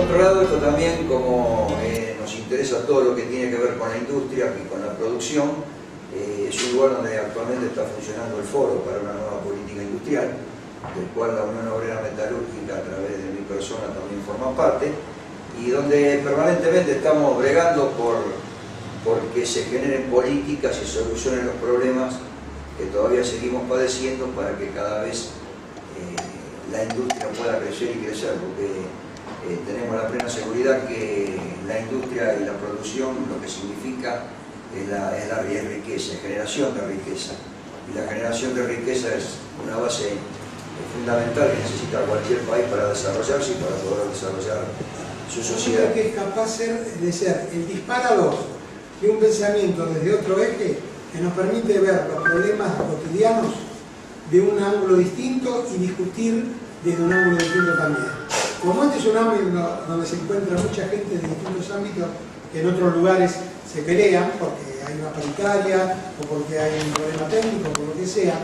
otro lado, esto también, como nos interesa todo lo que tiene que ver con la industria y con la producción, es un lugar donde actualmente está funcionando el foro para una nueva política industrial, del cual la Unión Obrera Metalúrgica, a través de mi persona, también forma parte, y donde permanentemente estamos bregando porque se generen políticas y solucionen los problemas que todavía seguimos padeciendo, para que cada vez la industria pueda crecer y crecer, porque tenemos la plena seguridad que la industria y la producción lo que significa es la riqueza, es generación de riqueza, y la generación de riqueza es una base fundamental que necesita cualquier país para desarrollarse y para poder desarrollar su sociedad. Que es capaz de ser el disparador de un pensamiento desde otro eje que nos permite ver los problemas cotidianos de un ángulo distinto y discutir desde un ángulo distinto también. Como este es un ámbito donde se encuentra mucha gente de distintos ámbitos que en otros lugares se pelean porque hay una paritaria o porque hay un problema técnico, por lo que sea,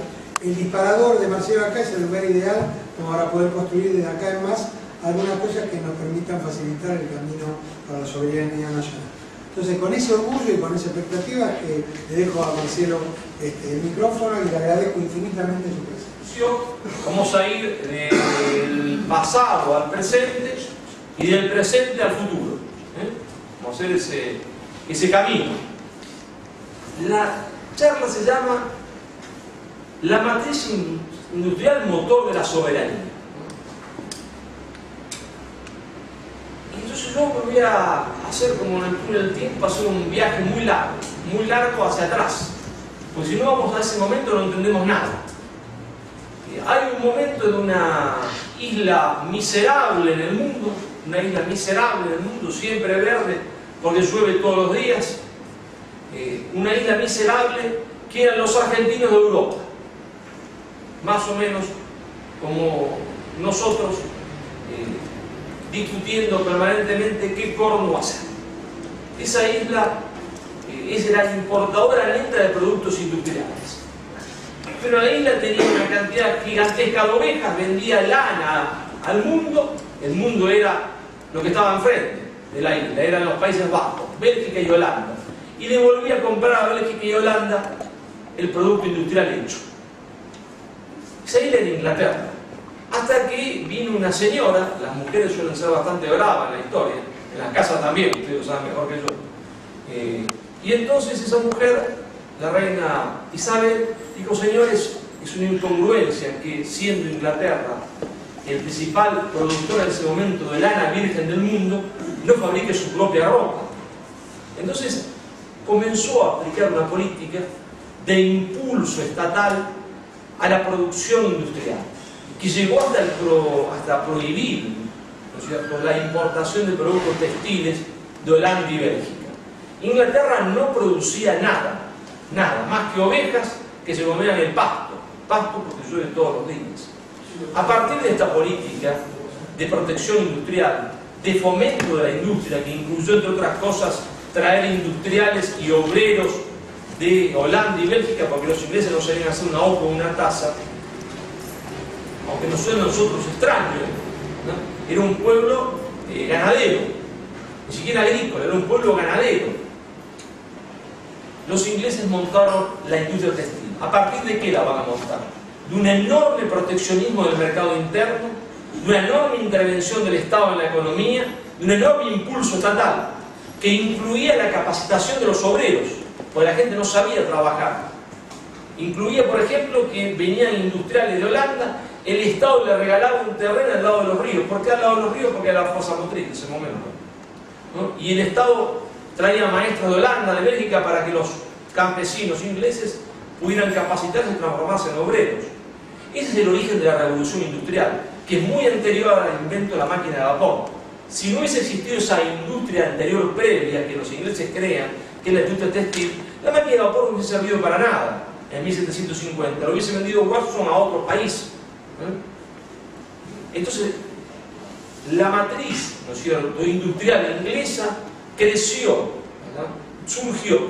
el disparador de Marcelo acá es el lugar ideal como para poder construir desde acá en más algunas cosas que nos permitan facilitar el camino para la soberanía nacional. Entonces, con ese orgullo y con esa expectativa, que le dejo a Marcelo el micrófono y le agradezco infinitamente su presencia. Vamos a ir del pasado al presente y del presente al futuro. Vamos a hacer ese camino. La charla se llama La matriz industrial motor de la soberanía. Entonces yo me voy a hacer, como en el túnel del tiempo, hacer un viaje muy largo hacia atrás, porque si no vamos a ese momento no entendemos nada. Hay un momento de una isla miserable en el mundo, siempre verde porque llueve todos los días, una isla miserable que eran los argentinos de Europa, más o menos como nosotros, discutiendo permanentemente qué corno hacer. Esa isla es la importadora neta de productos industriales. Pero la isla tenía una cantidad gigantesca de ovejas, vendía lana al mundo. El mundo era lo que estaba enfrente de la isla, eran los Países Bajos, Bélgica y Holanda. Y le volvía a comprar a Bélgica y Holanda el producto industrial hecho. Esa isla era Inglaterra. Hasta que vino una señora, las mujeres suelen ser bastante bravas en la historia, en las casas también, ustedes lo saben mejor que yo. Y entonces esa mujer, la reina Isabel, dijo: señores, es una incongruencia que, siendo Inglaterra el principal productor en ese momento de lana virgen del mundo, no fabrique su propia ropa. Entonces comenzó a aplicar una política de impulso estatal a la producción industrial, que llegó hasta prohibir, ¿no es cierto?, la importación de productos textiles de Holanda y Bélgica. Inglaterra no producía nada más que ovejas que se comían el pasto porque llueve todos los días. A partir de esta política de protección industrial, de fomento de la industria, que incluyó, entre otras cosas, traer industriales y obreros de Holanda y Bélgica, porque los ingleses no sabían hacer una O con una taza, aunque nos suene a nosotros extraño, ¿no? Era un pueblo ganadero, ni siquiera agrícola, era un pueblo ganadero. Los ingleses montaron la industria textil. ¿A partir de qué la van a montar? De un enorme proteccionismo del mercado interno, de una enorme intervención del Estado en la economía, de un enorme impulso estatal, que incluía la capacitación de los obreros, porque la gente no sabía trabajar. Incluía, por ejemplo, que venían industriales de Holanda, el Estado le regalaba un terreno al lado de los ríos. ¿Por qué al lado de los ríos? Porque era la fuerza motriz en ese momento, ¿no? Y el Estado traía maestros de Holanda, de Bélgica, para que los campesinos ingleses pudieran capacitarse y transformarse en obreros. Ese es el origen de la revolución industrial, que es muy anterior al invento de la máquina de vapor. Si no hubiese existido esa industria anterior previa que los ingleses crean, que es la industria textil, la máquina de vapor no hubiese servido para nada en 1750, lo hubiese vendido Watson a otro país. Entonces, la matriz, ¿no es cierto?, industrial inglesa creció, ¿verdad?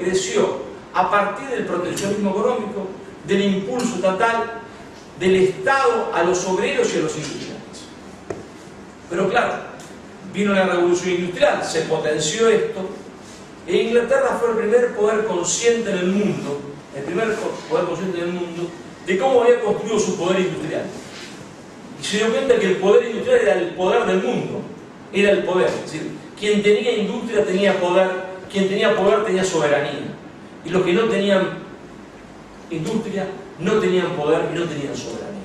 Creció a partir del proteccionismo económico, del impulso estatal, del Estado a los obreros y a los industriales. Pero claro, vino la revolución industrial, se potenció esto, e Inglaterra fue el primer poder consciente en el mundo, de cómo había construido su poder industrial. Y se dio cuenta que el poder industrial era el poder del mundo, era el poder. Es decir, quien tenía industria tenía poder, quien tenía poder tenía soberanía. Y los que no tenían industria no tenían poder y no tenían soberanía.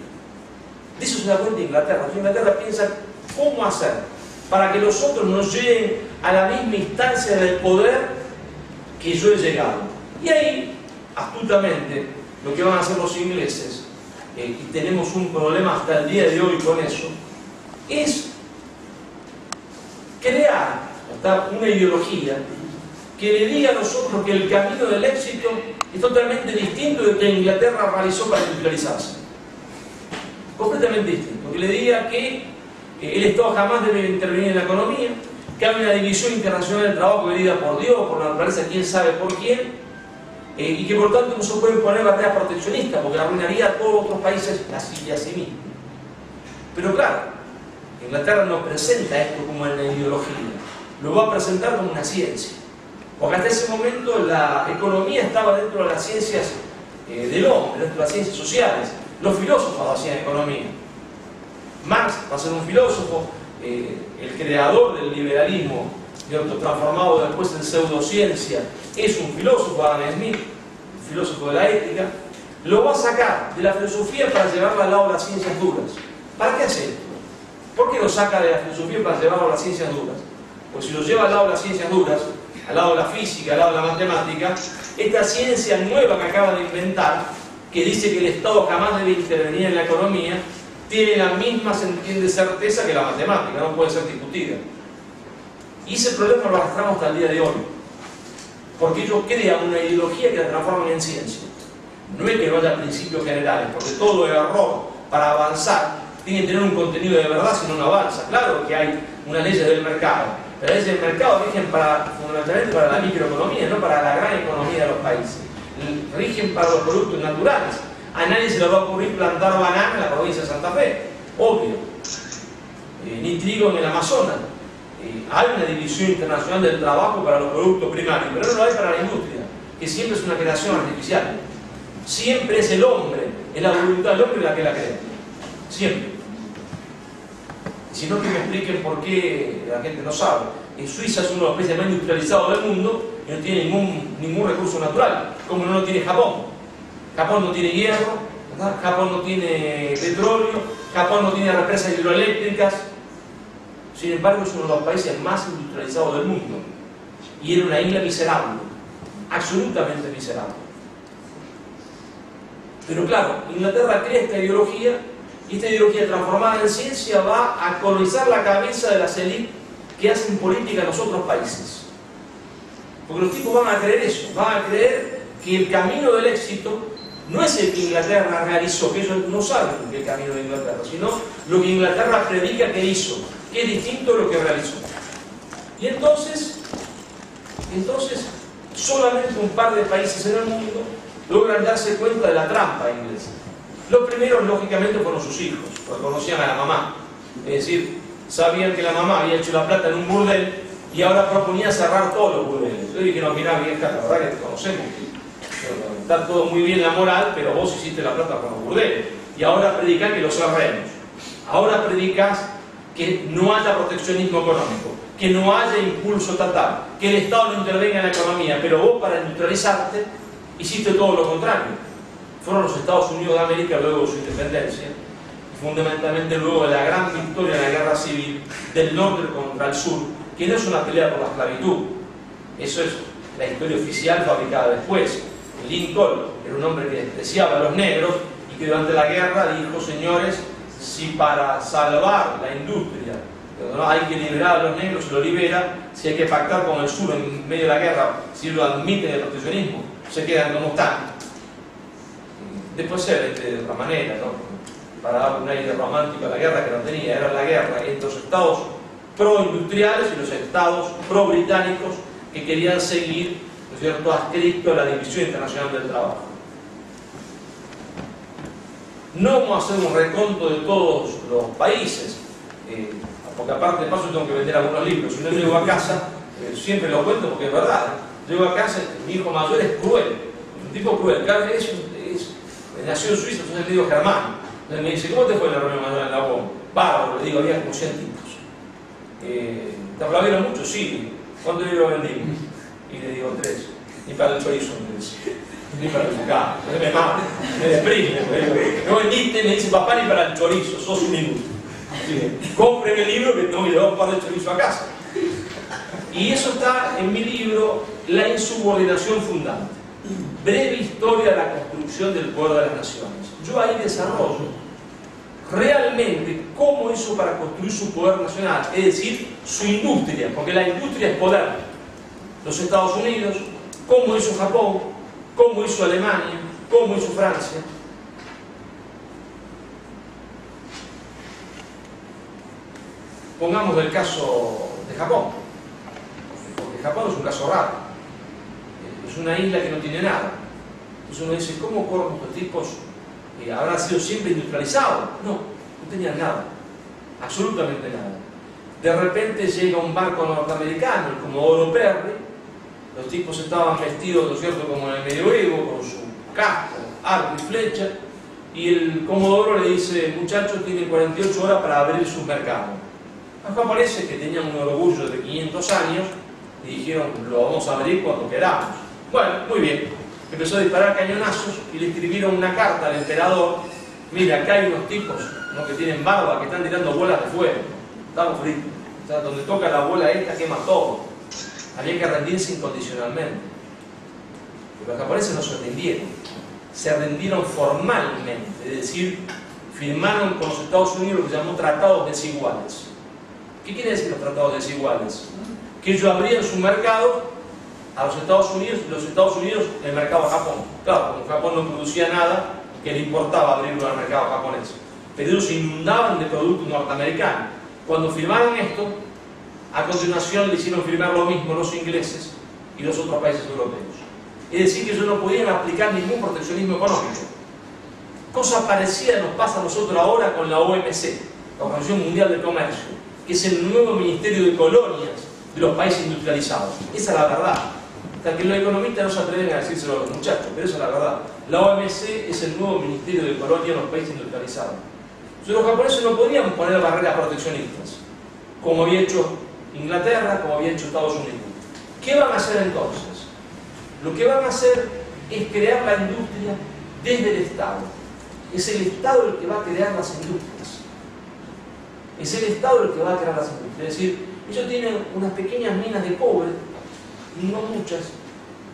De eso se da cuenta Inglaterra. Inglaterra piensa cómo hacer para que los otros nos lleguen a la misma instancia del poder que yo he llegado. Y ahí, astutamente, lo que van a hacer los ingleses, y tenemos un problema hasta el día de hoy con eso, es crear una ideología que le diga a nosotros que el camino del éxito es totalmente distinto de lo que Inglaterra realizó para industrializarse. Completamente distinto. Que le diga que el Estado jamás debe intervenir en la economía, que hay una división internacional del trabajo querida por Dios, por la naturaleza, quién sabe por quién, y que por tanto no se pueden poner barreras proteccionistas porque arruinaría a todos los otros países y a sí mismo. Pero claro, Inglaterra no presenta esto como una ideología, lo va a presentar como una ciencia. Porque hasta ese momento la economía estaba dentro de las ciencias del hombre, dentro de las ciencias sociales. Los filósofos hacían economía. Marx va a ser un filósofo, el creador del liberalismo, transformado después en pseudociencia, es un filósofo, Adam Smith, un filósofo de la ética. Lo va a sacar de la filosofía para llevarla al lado de las ciencias duras. ¿Para qué hace esto? ¿Por qué lo saca de la filosofía para llevarlo a las ciencias duras? Pues si lo lleva al lado de las ciencias duras, al lado de la física, al lado de la matemática, esta ciencia nueva que acaba de inventar, que dice que el Estado jamás debe intervenir en la economía, tiene la misma certeza que la matemática, no puede ser discutida. Y ese problema lo arrastramos hasta el día de hoy, porque ellos crean una ideología que la transforman en ciencia. No es que no haya principios generales, porque todo error para avanzar tiene que tener un contenido de verdad, si no, no avanza. Claro que hay unas leyes del mercado, pero las leyes del mercado rigen fundamentalmente para la microeconomía, no para la gran economía de los países. Rigen para los productos naturales. A nadie se le va a ocurrir plantar banana en la provincia de Santa Fe, obvio. Ni trigo en el Amazonas. Hay una división internacional del trabajo para los productos primarios, pero no lo hay para la industria, que siempre es una creación artificial. Siempre es el hombre, es la voluntad del hombre la que la crea. Siempre. Y si no, que me expliquen por qué la gente no sabe. En Suiza es uno de los países más industrializados del mundo y no tiene ningún recurso natural, como no lo tiene Japón. Japón no tiene hierro, ¿verdad? Japón no tiene petróleo, Japón no tiene represas hidroeléctricas. Sin embargo, es uno de los países más industrializados del mundo. Y era una isla miserable, absolutamente miserable. Pero claro, Inglaterra crea esta ideología, y esta ideología transformada en ciencia va a colonizar la cabeza de las élites que hacen política en los otros países. Porque los tipos van a creer eso, van a creer que el camino del éxito no es el que Inglaterra realizó, que ellos no saben el camino de Inglaterra, sino lo que Inglaterra predica que hizo, que es distinto de lo que realizó. Y entonces solamente un par de países en el mundo logran darse cuenta de la trampa inglesa. Los primeros, lógicamente, fueron sus hijos, porque conocían a la mamá. Es decir, sabían que la mamá había hecho la plata en un burdel y ahora proponía cerrar todos los burdeles. Yo dije, no, mirá, vieja, la verdad que te conocemos. Está todo muy bien la moral, pero vos hiciste la plata con los burdeles. Y ahora predicás que lo cerremos. Ahora predicás que no haya proteccionismo económico, que no haya impulso estatal, que el Estado no intervenga en la economía, pero vos para industrializarte hiciste todo lo contrario. Fueron los Estados Unidos de América luego de su independencia, y fundamentalmente luego de la gran victoria en la guerra civil del norte contra el sur, que no es una pelea por la esclavitud, eso es la historia oficial fabricada después. Lincoln era un hombre que despreciaba a los negros y que durante la guerra dijo, señores, si para salvar la industria hay que liberar a los negros, se lo libera. Si hay que pactar con el sur en medio de la guerra, si lo admiten el proteccionismo, se quedan como están. Después se ve de otra manera, ¿no? Para dar un aire romántico a la guerra, que no tenía, era la guerra entre los estados pro-industriales y los estados pro-británicos que querían seguir, ¿no es cierto?, adscrito a la División Internacional del Trabajo. No vamos a hacer un reconto de todos los países. porque aparte de paso tengo que vender algunos libros. Si no llego a casa, siempre lo cuento porque es verdad. Llego a casa, mi hijo mayor es cruel, es un tipo cruel. Nació en Suiza, entonces le digo germano. Entonces me dice, ¿cómo te fue la reunión mayor en la UOM? Bárbaro, le digo, había como 100 tipos. ¿Te aplaudieron mucho? Sí. ¿Cuántos libros vendimos? Y le digo 3. Ni para el chorizo, me dice. Ni para el bocado. Entonces me mata, me deprime. No vendiste, me dice papá, ni para el chorizo, sos un inútil. Compren el libro que tengo que llevar un par de chorizo a casa. Y eso está en mi libro, La insubordinación fundante. Breve historia de la construcción del poder de las naciones. Yo ahí desarrollo realmente cómo hizo para construir su poder nacional, es decir, su industria, porque la industria es poder. Los Estados Unidos, cómo hizo Japón, cómo hizo Alemania, cómo hizo Francia. Pongamos el caso de Japón, porque Japón es un caso raro. Es una isla que no tiene nada. Entonces uno dice, ¿cómo estos tipos habrán sido siempre industrializados? No, no tenían nada, absolutamente nada. De repente llega un barco norteamericano, el Comodoro Perry. Los tipos estaban vestidos, ¿no es cierto?, como en el medioevo, con su casco, arco y flecha, y el Comodoro le dice, muchachos, tienen 48 horas para abrir sus mercados. Los japoneses, que tenían un orgullo de 500 años, y dijeron, lo vamos a abrir cuando queramos. Bueno, muy bien. Empezó a disparar cañonazos y le escribieron una carta al emperador. Mira, acá hay unos tipos, ¿no?, que tienen barba, que están tirando bolas de fuego. Estamos fritos. O sea, donde toca la bola esta quema todo. Había que rendirse incondicionalmente. Pero los japoneses no se rindieron. Se rindieron formalmente. Es decir, firmaron con los Estados Unidos lo que se llamó tratados desiguales. ¿Qué quiere decir los tratados desiguales? Que ellos abrían su mercado a los Estados Unidos y los Estados Unidos el mercado a Japón. Claro, como Japón no producía nada, que le importaba abrirlo al mercado japonés. Pero ellos se inundaban de productos norteamericanos. Cuando firmaron esto, a continuación le hicieron firmar lo mismo los ingleses y los otros países europeos. Es decir, que ellos no podían aplicar ningún proteccionismo económico. Cosa parecida nos pasa a nosotros ahora con la OMC, la Organización Mundial del Comercio, que es el nuevo Ministerio de Colonias de los países industrializados. Esa es la verdad. Hasta que los economistas no se atreven a decírselo a los muchachos, pero esa es la verdad. La OMC es el nuevo Ministerio de Colonias de los países industrializados. Entonces los japoneses no podían poner barreras proteccionistas, como había hecho Inglaterra, como había hecho Estados Unidos. ¿Qué van a hacer entonces? Lo que van a hacer es crear la industria desde el Estado. Es el Estado el que va a crear las industrias. Es el Estado el que va a crear las industrias. Es decir, ellos tienen unas pequeñas minas de cobre, no muchas.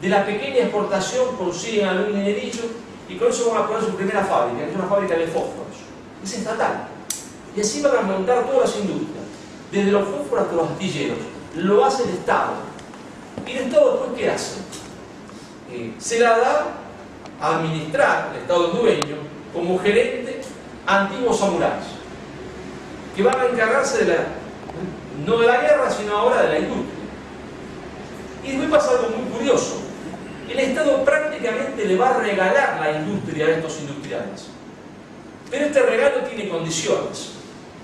De la pequeña exportación consiguen algún minerillo y con eso van a poner su primera fábrica, que es una fábrica de fósforos. Es estatal. Y así van a montar todas las industrias, desde los fósforos hasta los astilleros. Lo hace el Estado. ¿Y el Estado después qué hace? Se la da a administrar, el Estado es dueño, como gerente a antiguos samuráis, que van a encargarse de no de la guerra, sino ahora de la industria. Y después pasa algo muy curioso. El Estado prácticamente le va a regalar la industria a estos industriales. Pero este regalo tiene condiciones.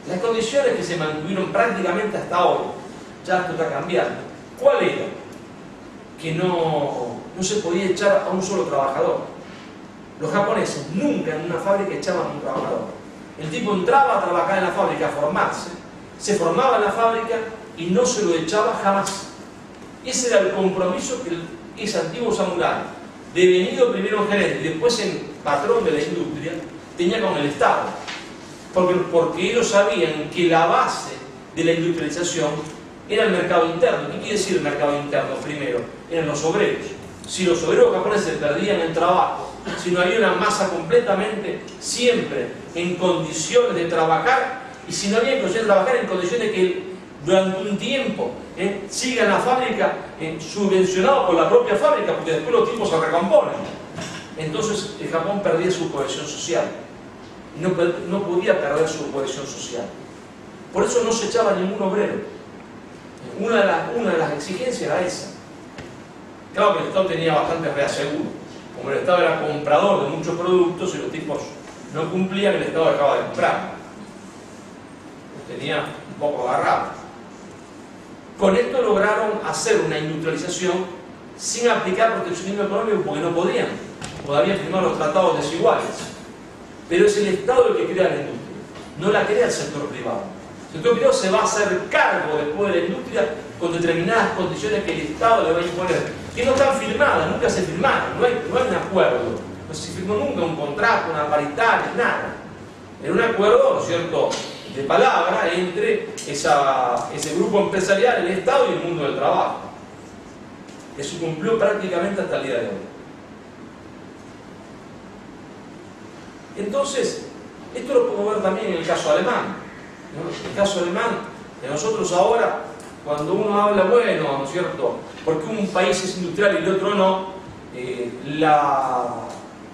Las condiciones que se mantuvieron prácticamente hasta hoy, ya esto está cambiando. ¿Cuál era? Que no se podía echar a un solo trabajador. Los japoneses nunca en una fábrica echaban a un trabajador. El tipo entraba a trabajar en la fábrica, a formarse, se formaba en la fábrica y no se lo echaba jamás. Ese era el compromiso que ese antiguo samurái, devenido primero gerente y después en patrón de la industria, tenía con el Estado. Porque ellos sabían que la base de la industrialización era el mercado interno. ¿Qué quiere decir el mercado interno? Primero, eran los obreros. Si los obreros japoneses perdían el trabajo, si no había una masa completamente siempre en condiciones de trabajar, y si no había condiciones de trabajar en condiciones de que durante un tiempo sigan la fábrica subvencionado por la propia fábrica, porque después los tipos se recomponen, entonces el Japón perdía su cohesión social. No podía perder su cohesión social. Por eso no se echaba ningún obrero. Una de las exigencias era esa. Claro que el Estado tenía bastante reaseguro. Como el Estado era comprador de muchos productos y los tipos no cumplían, el Estado dejaba de comprar. tenía un poco agarrado. Con esto lograron hacer una industrialización sin aplicar proteccionismo económico porque no podían. Todavía firmaron los tratados desiguales. Pero es el Estado el que crea la industria, no la crea el sector privado. El sector privado se va a hacer cargo después de la industria con determinadas condiciones que el Estado le va a imponer, que no están firmadas, nunca se firmaron, no hay un acuerdo, no se firmó nunca un contrato, una paritaria, nada. Era un acuerdo, ¿no es cierto?, de palabra entre ese grupo empresarial, el Estado y el mundo del trabajo, que se cumplió prácticamente hasta el día de hoy. Entonces, esto lo podemos ver también en el caso alemán, ¿no? En el caso alemán, que nosotros ahora, cuando uno habla, bueno, ¿no es cierto?, porque un país es industrial y el otro no, la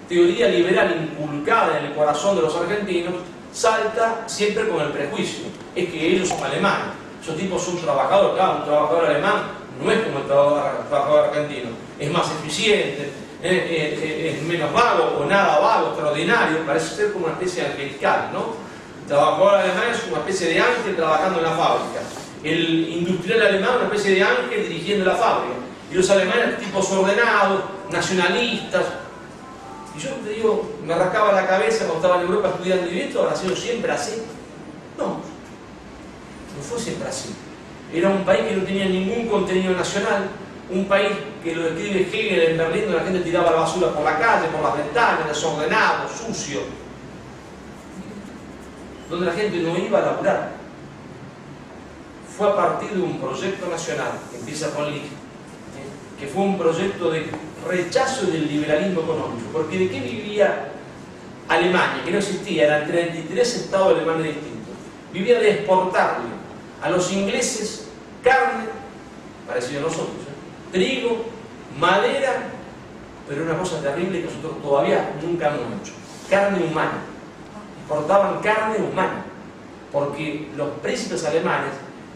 teoría liberal inculcada en el corazón de los argentinos salta siempre con el prejuicio, es que ellos son alemanes, esos tipos son trabajadores. Claro, un trabajador alemán no es como el trabajador argentino, es más eficiente, es menos vago o nada vago, extraordinario, parece ser como una especie de angelical, ¿no? El trabajador alemán es una especie de ángel trabajando en la fábrica, el industrial alemán una especie de ángel dirigiendo la fábrica, y los alemanes tipos ordenados, nacionalistas. Y yo te digo, me rascaba la cabeza cuando estaba en Europa estudiando, y esto habrá sido siempre así. No fue siempre así. Era un país que no tenía ningún contenido nacional, un país que lo describe Hegel en Berlín, donde la gente tiraba la basura por la calle, por las ventanas, desordenado, sucio, donde la gente no iba a laburar. Fue a partir de un proyecto nacional que empieza con Licht, que fue un proyecto de rechazo del liberalismo económico. Porque ¿de qué vivía Alemania? Que no existía, eran 33 estados alemanes distintos. Vivía de exportarle a los ingleses carne, parecido a nosotros, trigo, madera, pero una cosa terrible que nosotros todavía nunca hemos hecho: carne humana. Exportaban carne humana, porque los príncipes alemanes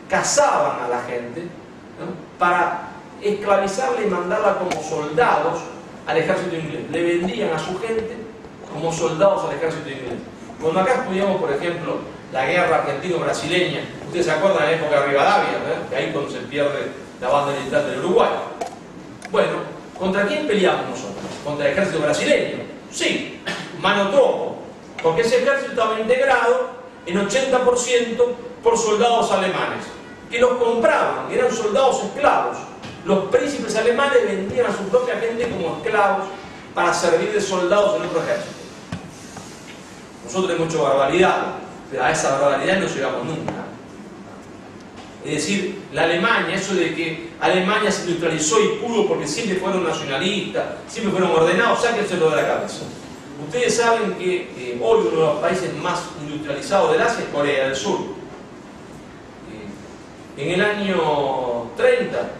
cazaban a la gente, ¿no?, para esclavizarla y mandarla como soldados al ejército inglés. Le vendían a su gente como soldados al ejército inglés. Cuando acá estudiamos, por ejemplo, la guerra argentino-brasileña, ustedes se acuerdan de la época de Rivadavia, ¿verdad?, que ahí cuando se pierde la banda militar del Uruguay. Bueno, ¿contra quién peleamos nosotros? ¿Contra el ejército brasileño? Sí, mano tropo, porque ese ejército estaba integrado en 80% por soldados alemanes, que los compraban, eran soldados esclavos. Los príncipes alemanes vendían a su propia gente como esclavos para servir de soldados en otro ejército. Nosotros hemos hecho barbaridad, pero a esa barbaridad no llegamos nunca. Es decir, la Alemania, eso de que Alemania se industrializó y pudo porque siempre fueron nacionalistas, siempre fueron ordenados, sáquenselo de la cabeza. Ustedes saben que hoy uno de los países más industrializados del Asia es Corea del Sur. En el año 30,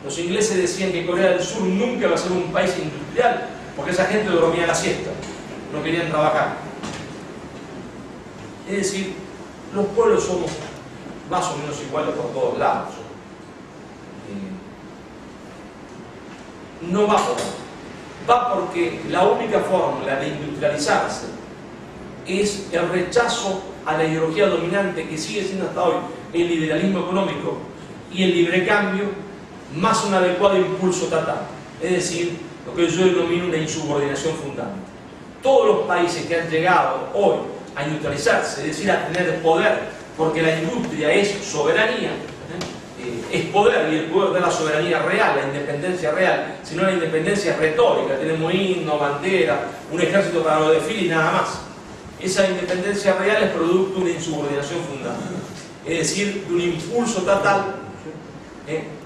los ingleses decían que Corea del Sur nunca va a ser un país industrial, porque esa gente dormía la siesta, no querían trabajar. Es decir, los pueblos somos más o menos iguales por todos lados. No va por ahí. Va porque la única fórmula de industrializarse es el rechazo a la ideología dominante que sigue siendo hasta hoy el liberalismo económico y el libre cambio, más un adecuado impulso estatal, es decir, lo que yo denomino una insubordinación fundante. Todos los países que han llegado hoy a industrializarse, es decir, a tener poder, porque la industria es soberanía, es poder, y el poder de la soberanía real, la independencia real, sino la independencia retórica. Tenemos himno, bandera, un ejército para los desfiles y nada más. Esa independencia real es producto de una insubordinación fundante, es decir, de un impulso estatal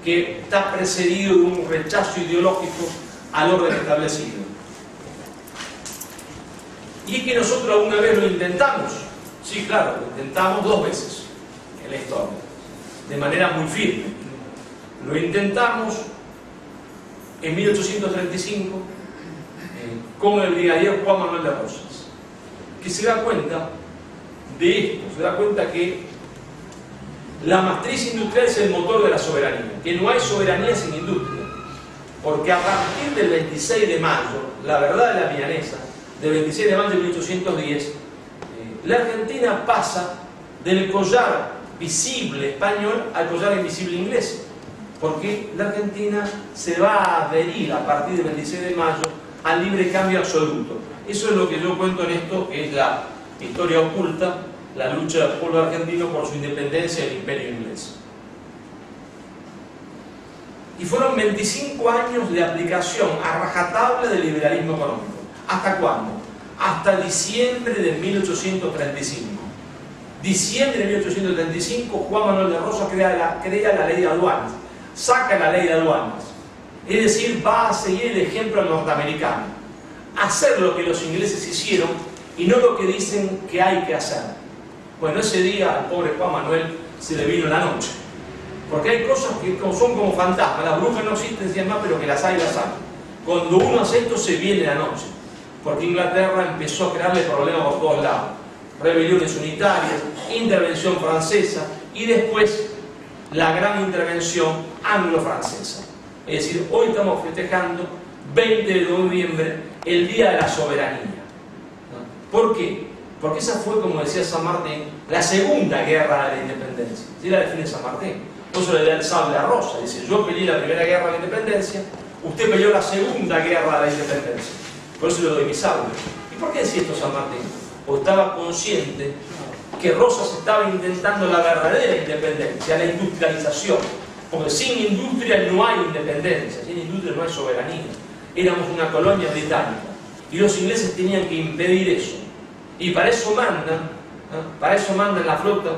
que está precedido de un rechazo ideológico al orden establecido. Y es que nosotros alguna vez lo intentamos. Sí, claro, lo intentamos 2 veces en la historia, de manera muy firme. Lo intentamos en 1835 con el brigadier Juan Manuel de Rosas, que se da cuenta de esto, se da cuenta que la matriz industrial es el motor de la soberanía, que no hay soberanía sin industria, porque a partir del 26 de mayo, la verdad de la milanesa, del 26 de mayo de 1810, la Argentina pasa del collar visible español al collar invisible inglés, porque la Argentina se va a adherir a partir del 26 de mayo al libre cambio absoluto. Eso es lo que yo cuento en esto, que es la historia oculta, la lucha del pueblo argentino por su independencia del imperio inglés. Y fueron 25 años de aplicación a rajatabla del liberalismo económico. ¿Hasta cuándo? Hasta diciembre de 1835. Diciembre de 1835, Juan Manuel de Rosas crea la ley de aduanas, saca la ley de aduanas, es decir, va a seguir el ejemplo norteamericano, hacer lo que los ingleses hicieron y no lo que dicen que hay que hacer. Bueno, ese día al pobre Juan Manuel se le vino la noche, porque hay cosas que son como fantasmas, las brujas no existen, decían más, pero que las hay. Cuando uno hace esto se viene la noche, porque Inglaterra empezó a crearle problemas por todos lados, rebeliones unitarias, intervención francesa y después la gran intervención anglo-francesa. Es decir, hoy estamos festejando 20 de noviembre, el Día de la Soberanía. ¿Por qué? Porque esa fue, como decía San Martín, la segunda guerra de la independencia. ¿Sí la define San Martín? Por eso le da el sable a Rosa. Dice, yo peleé la primera guerra de la independencia, usted peleó la segunda guerra de la independencia. Por eso le doy mi sable. ¿Y por qué decía esto San Martín? Porque estaba consciente que Rosas estaba intentando la verdadera independencia, la industrialización. Porque sin industria no hay independencia, sin industria no hay soberanía. Éramos una colonia británica y los ingleses tenían que impedir eso. Y para eso mandan la flota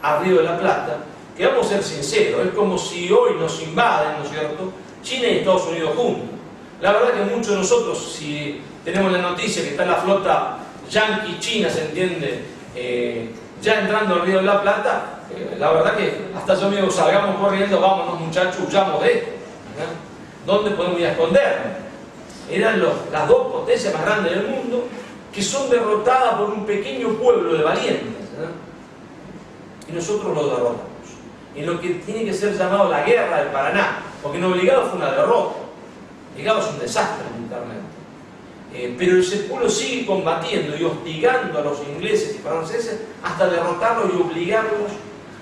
al Río de la Plata, que vamos a ser sinceros, es como si hoy nos invaden, ¿no es cierto?, China y Estados Unidos juntos. La verdad que muchos de nosotros, si tenemos la noticia que está la flota yanqui-china, se entiende, ya entrando al Río de la Plata, la verdad que hasta yo mismo salgamos corriendo, vámonos muchachos, huyamos de esto. ¿Dónde podemos ir a escondernos? Eran las dos potencias más grandes del mundo que son derrotadas por un pequeño pueblo de valientes. Y nosotros lo derrotamos. En lo que tiene que ser llamado la guerra del Paraná, porque en Obligado fue una derrota. Obligado es un desastre militarmente. Pero ese pueblo sigue combatiendo y hostigando a los ingleses y franceses hasta derrotarlos y obligarlos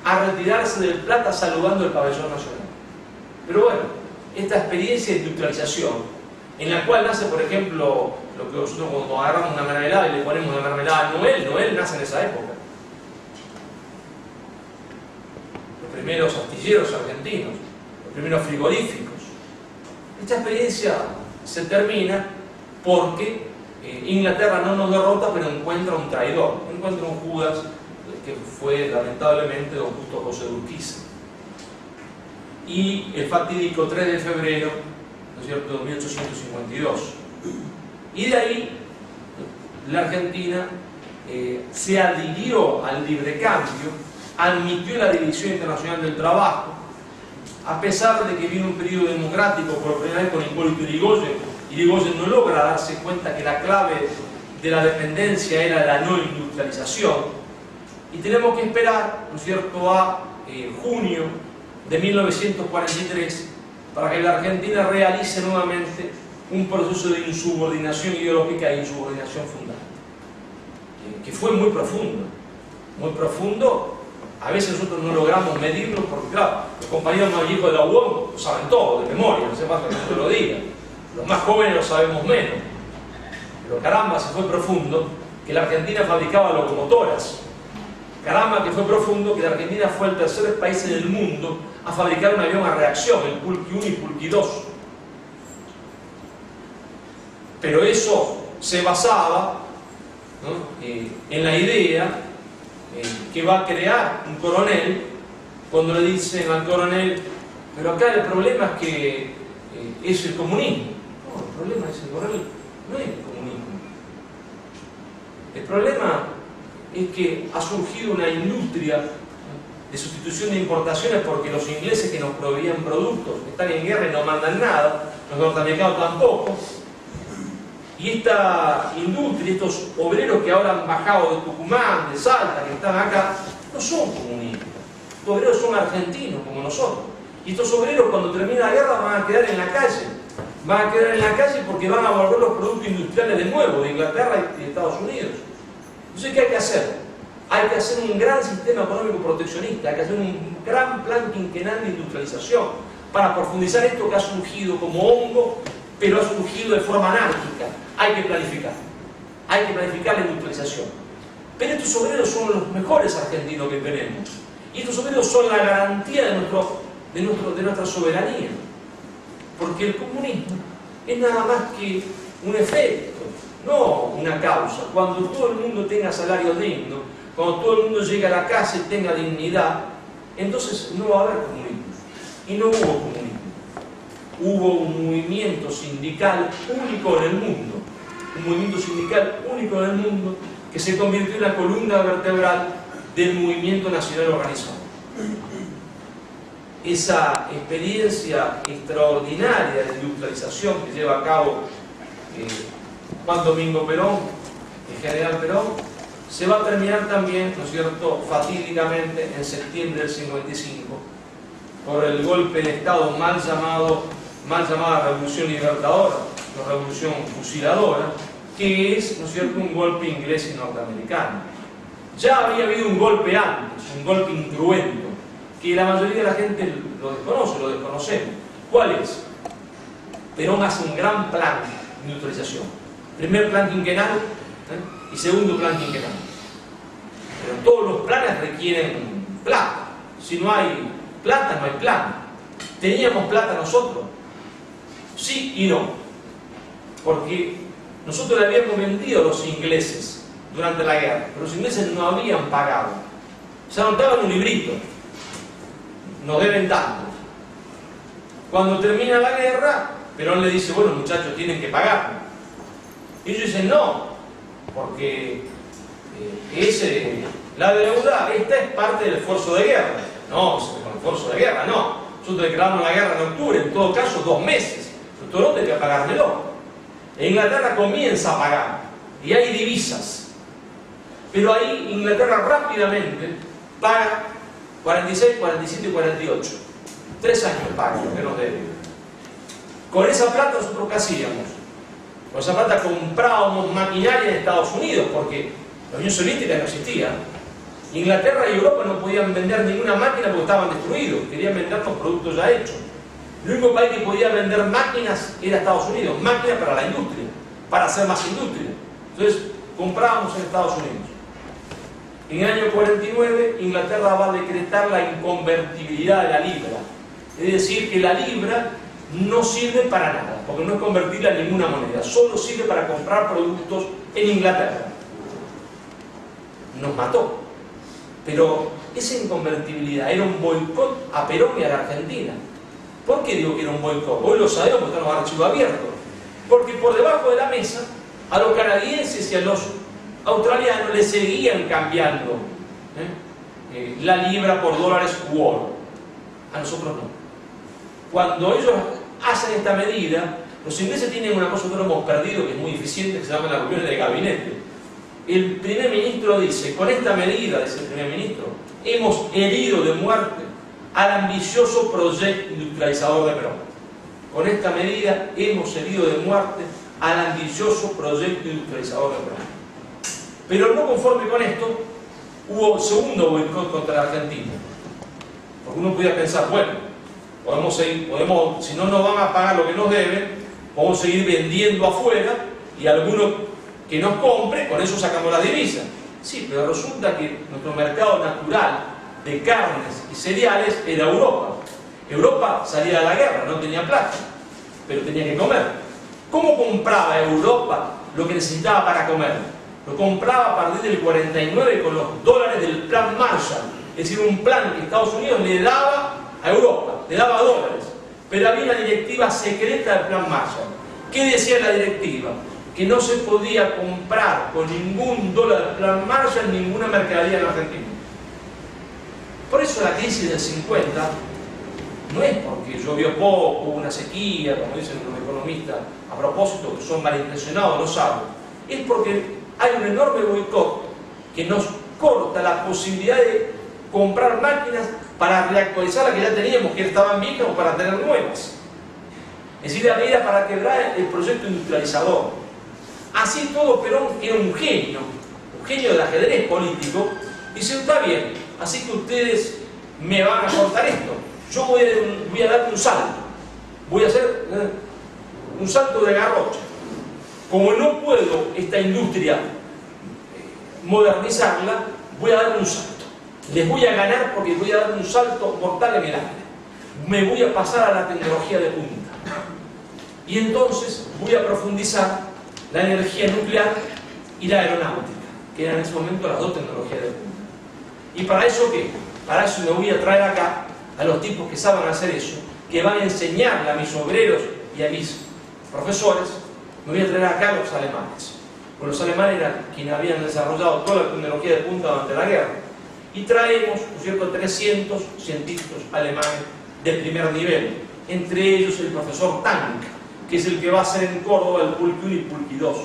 a retirarse del Plata saludando el pabellón nacional. Pero bueno, esta experiencia de industrialización, en la cual nace, por ejemplo, lo que nosotros cuando agarramos una mermelada y le ponemos una mermelada a Noel nace en esa época. Los primeros astilleros argentinos, los primeros frigoríficos. Esta experiencia se termina porque Inglaterra no nos derrota, pero encuentra un traidor, encuentra un Judas que fue lamentablemente don Justo José de Urquiza. Y el fatídico 3 de febrero, ¿no es cierto?, de 1852. Y de ahí la Argentina se adhirió al libre cambio, admitió la División Internacional del Trabajo, a pesar de que vino un periodo democrático por primera vez con Hipólito Yrigoyen. Yrigoyen no logra darse cuenta que la clave de la dependencia era la no industrialización. Y tenemos que esperar, ¿no es cierto?, a junio de 1943 para que la Argentina realice nuevamente un proceso de insubordinación ideológica e insubordinación fundamental, que fue muy profundo. A veces nosotros no logramos medirlo porque, claro, los compañeros más viejos de la UOM lo saben todo, de memoria, no hace falta que yo lo diga. Los más jóvenes lo sabemos menos. Pero caramba, se fue profundo que la Argentina fabricaba locomotoras. Caramba, que fue profundo que la Argentina fue el tercer país en el mundo a fabricar un avión a reacción, el Pulqui 1 y Pulqui 2. Pero eso se basaba, ¿no?, en la idea que va a crear un coronel, cuando le dicen al coronel, pero acá el problema es que es el comunismo. No, el problema es el coronel, no es el comunismo. El problema es que ha surgido una industria de sustitución de importaciones porque los ingleses que nos proveían productos están en guerra y no mandan nada, los norteamericanos tampoco. Y esta industria, estos obreros que ahora han bajado de Tucumán, de Salta, que están acá, no son comunistas. Estos obreros son argentinos como nosotros. Y estos obreros cuando termine la guerra van a quedar en la calle. Van a quedar en la calle porque van a volver los productos industriales de nuevo, de Inglaterra y de Estados Unidos. Entonces, ¿qué hay que hacer? Hay que hacer un gran sistema económico proteccionista, hay que hacer un gran plan quinquenal de industrialización para profundizar esto que ha surgido como hongo, pero ha surgido de forma anárquica. Hay que planificar la industrialización. Pero estos obreros son los mejores argentinos que tenemos. Y estos obreros son la garantía de nuestra soberanía. Porque el comunismo es nada más que un efecto, no una causa. Cuando todo el mundo tenga salario digno, cuando todo el mundo llegue a la casa y tenga dignidad, entonces no va a haber comunismo. Y no hubo comunismo. Hubo un movimiento sindical único en el mundo. Un movimiento sindical único en el mundo que se convirtió en la columna vertebral del movimiento nacional organizado. Esa experiencia extraordinaria de industrialización que lleva a cabo Juan Domingo Perón, el general Perón, se va a terminar también, ¿no es cierto?, fatídicamente en septiembre del 55, por el golpe de Estado mal llamada Revolución Libertadora, la Revolución Fusiladora, que es, ¿no es cierto?, un golpe inglés y norteamericano. Ya había habido un golpe antes, un golpe incruento, que la mayoría de la gente lo desconoce, lo desconocemos. ¿Cuál es? Perón hace un gran plan de industrialización. Primer plan quinquenal y segundo plan quinquenal. Pero todos los planes requieren plata. Si no hay plata, no hay plan. ¿Teníamos plata nosotros? Sí y no. Porque nosotros le habíamos vendido a los ingleses durante la guerra, pero los ingleses no habían pagado. Se anotaban un librito. Nos deben tanto. Cuando termina la guerra, Perón le dice, bueno, muchachos, tienen que pagar. Y ellos dicen, no, porque la deuda, esta es parte del esfuerzo de guerra. No, con el esfuerzo de guerra, no. Nosotros declaramos la guerra en octubre, en todo caso 2 meses. Pero todo hay que pagármelo. E Inglaterra comienza a pagar, y hay divisas. Pero ahí Inglaterra rápidamente paga 46, 47 y 48. 3 años paga lo que nos debe. Con esa plata nosotros ¿qué hacíamos? Con esa plata comprábamos maquinaria en Estados Unidos, porque la Unión Soviética no existía. Inglaterra y Europa no podían vender ninguna máquina porque estaban destruidos, querían vender los productos ya hechos. El único país que podía vender máquinas era Estados Unidos, máquinas para la industria, para hacer más industria. Entonces comprábamos en Estados Unidos. En el año 49 Inglaterra va a decretar la inconvertibilidad de la libra, es decir, que la libra no sirve para nada, porque no es convertirla en ninguna moneda, solo sirve para comprar productos en Inglaterra. Nos mató. Pero esa inconvertibilidad era un boicot a Perón y a la Argentina. ¿Por qué digo que era un boicot? Hoy lo sabemos porque están los archivos abiertos. Porque por debajo de la mesa, a los canadienses y a los australianos les seguían cambiando la libra por dólares u oro. A nosotros no. Cuando ellos hacen esta medida, los ingleses tienen una cosa que no hemos perdido, que es muy eficiente, que se llama las reuniones de gabinete. El primer ministro dice, con esta medida, dice el primer ministro, hemos herido de muerte al ambicioso proyecto industrializador de Perón. Con esta medida hemos herido de muerte al ambicioso proyecto industrializador de Perón. Pero no conforme con esto, hubo segundo boicot contra la Argentina. Porque uno podía pensar, bueno, podemos, si no nos van a pagar lo que nos deben, podemos seguir vendiendo afuera y algunos que nos compre, con eso sacamos las divisas. Sí, pero resulta que nuestro mercado natural de carnes y cereales era Europa. Europa salía de la guerra, no tenía plata, pero tenía que comer. ¿Cómo compraba Europa lo que necesitaba para comer? Lo compraba a partir del 49 con los dólares del Plan Marshall, es decir, un plan que Estados Unidos le daba a Europa, le daba dólares, pero había una directiva secreta del Plan Marshall. ¿Qué decía la directiva? Que no se podía comprar con ningún dólar del Plan Marshall ninguna mercadería en Argentina. Por eso la crisis del 50 no es porque llovió poco, hubo una sequía, como dicen los economistas, a propósito, que son malintencionados, lo saben. Es porque hay un enorme boicot que nos corta la posibilidad de comprar máquinas para reactualizar las que ya teníamos, que estaban viejas, o para tener nuevas. Es decir, la medida para quebrar el proyecto industrializador. Así todo, Perón era un genio del ajedrez político, Dice, está bien, así que ustedes me van a cortar esto. Yo voy a dar un salto. Voy a hacer un salto de garrocha. Como no puedo esta industria modernizarla, voy a dar un salto. Les voy a ganar porque voy a dar un salto mortal en el aire. Me voy a pasar a la tecnología de punta. Y entonces voy a profundizar la energía nuclear y la aeronáutica, que eran en ese momento las dos tecnologías de punta. ¿Y para eso qué? Para eso me voy a traer acá a los tipos que saben hacer eso, que van a enseñarle a mis obreros y a mis profesores. Me voy a traer acá a los alemanes. Pues los alemanes eran quienes habían desarrollado toda la tecnología de punta durante la guerra. Y traemos, por cierto, 300 científicos alemanes de primer nivel. Entre ellos el profesor Tank, que es el que va a hacer en Córdoba el Pulqui 1 y Pulqui 2.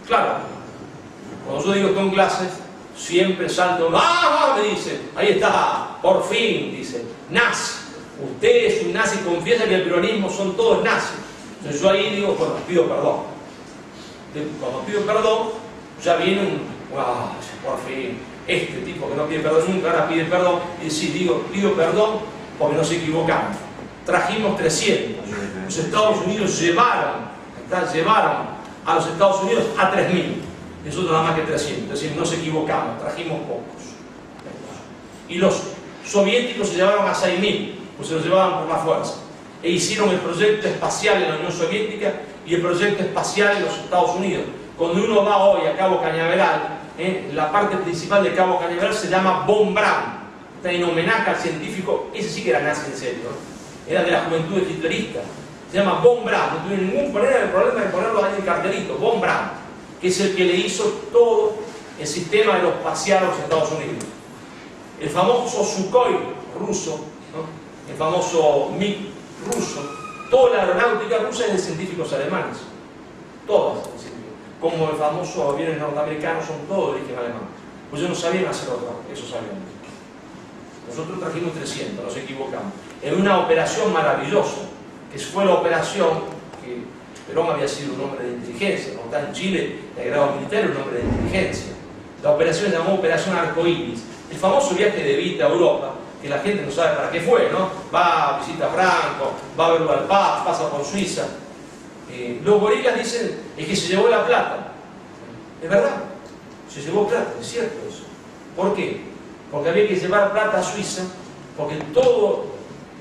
Claro, cuando yo digo esto en clases, siempre salto, ¡ah! Me dice, ahí está, por fin, dice, nazi. Usted es un nazi, confiesa que el peronismo son todos nazis. Entonces yo ahí digo, bueno, pido perdón. Cuando pido perdón, ya viene un, ¡ah! Por fin, este tipo que no pide perdón nunca, ahora pide perdón, y dice, sí, digo, pido perdón porque nos equivocamos. Trajimos 300. Los Estados Unidos llevaron a los Estados Unidos a 3.000. Nosotros nada más que 300. Es decir, nos equivocamos, trajimos pocos. Y los soviéticos se llevaron a 6.000, pues se los llevaban por la fuerza. E hicieron el proyecto espacial en la Unión Soviética y el proyecto espacial en los Estados Unidos. Cuando uno va hoy a Cabo Cañaveral, la parte principal de Cabo Cañaveral se llama Von Braun. Está en homenaje al científico, ese sí que era nazi en serio, ¿no? Era de la juventud hitlerista. Se llama Von Braun, no tuve ningún problema de ponerlo ahí en el cartelito. Von Braun, que es el que le hizo todo el sistema aeroespacial a los Estados Unidos. El famoso Sukhoi ruso, ¿no? El famoso MiG ruso, toda la aeronáutica rusa es de científicos alemanes. Todas, como el famoso aviones norteamericanos, son todos de origen alemán. Pues ellos no sabían hacer esos aviones. Nosotros trajimos 300, nos equivocamos. En una operación maravillosa, que fue la operación que Perón había sido un hombre de inteligencia, como está en Chile, de grado militar, un hombre de inteligencia. La operación se llamó Operación Arcoíris. El famoso viaje de Vita a Europa, que la gente no sabe para qué fue, ¿no? Va, visita a Franco, va a verlo al Paz, pasa por Suiza. Los gorilas dicen, es que se llevó la plata. Es verdad, se llevó plata, es cierto eso. ¿Por qué? Porque había que llevar plata a Suiza, porque todo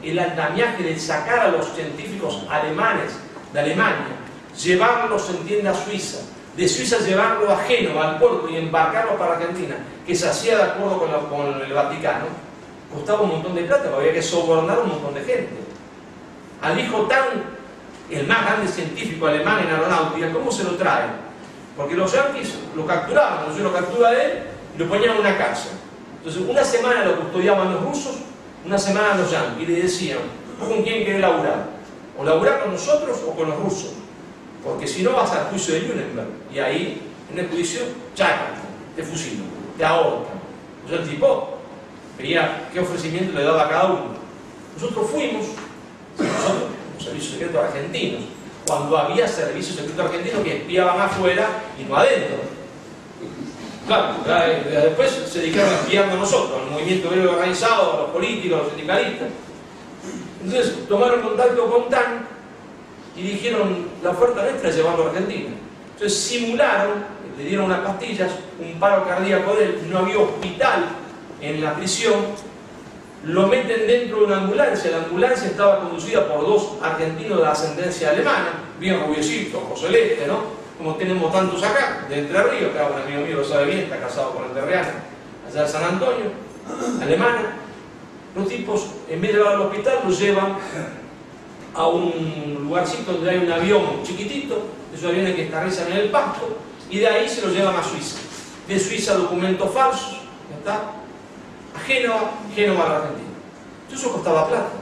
el andamiaje de sacar a los científicos alemanes de Alemania, llevarlos, se entiende, a Suiza, de Suiza llevarlo a Génova, al puerto, y embarcarlo para Argentina, que se hacía de acuerdo con el Vaticano, costaba un montón de plata, porque había que sobornar a un montón de gente. Al hijo el más grande científico alemán en aeronáutica, ¿cómo se lo traen? Porque los yanquis lo capturaban, entonces lo captura de él y lo ponían en una cárcel. Entonces, una semana lo custodiaban los rusos, una semana los yanquis, y le decían, ¿tú con quién querés laburar? O laburar con nosotros o con los rusos, porque si no vas al juicio de Nuremberg, y ahí, en el juicio, chacan, te fusilan, te ahorcan. Entonces el tipo veía qué ofrecimiento le daba a cada uno. Nosotros fuimos, los servicios secretos argentinos, cuando había servicios secretos argentinos que espiaban afuera y no adentro. Claro, después se dedicaron a espiarnos a nosotros, al movimiento obrero organizado, a los políticos, a los sindicalistas. Entonces tomaron contacto con TAN y dijeron, la oferta nuestra es llevarlo a Argentina. Entonces simularon, le dieron unas pastillas, un paro cardíaco de él, no había hospital en la prisión, lo meten dentro de una ambulancia. La ambulancia estaba conducida por dos argentinos de ascendencia alemana, bien rubiecitos, ojos celestes, ¿no? Como tenemos tantos acá, de Entre Ríos, que un amigo mío lo sabe bien, está casado con entrerriana, allá de San Antonio, alemana. Los tipos, en vez de llevarlo al hospital, los llevan a un lugarcito donde hay un avión chiquitito, esos aviones que aterrizan en el pasto, y de ahí se los llevan a Suiza. De Suiza, documentos falsos, ¿ya está? A Génova, Génova a la Argentina. Entonces eso costaba plata.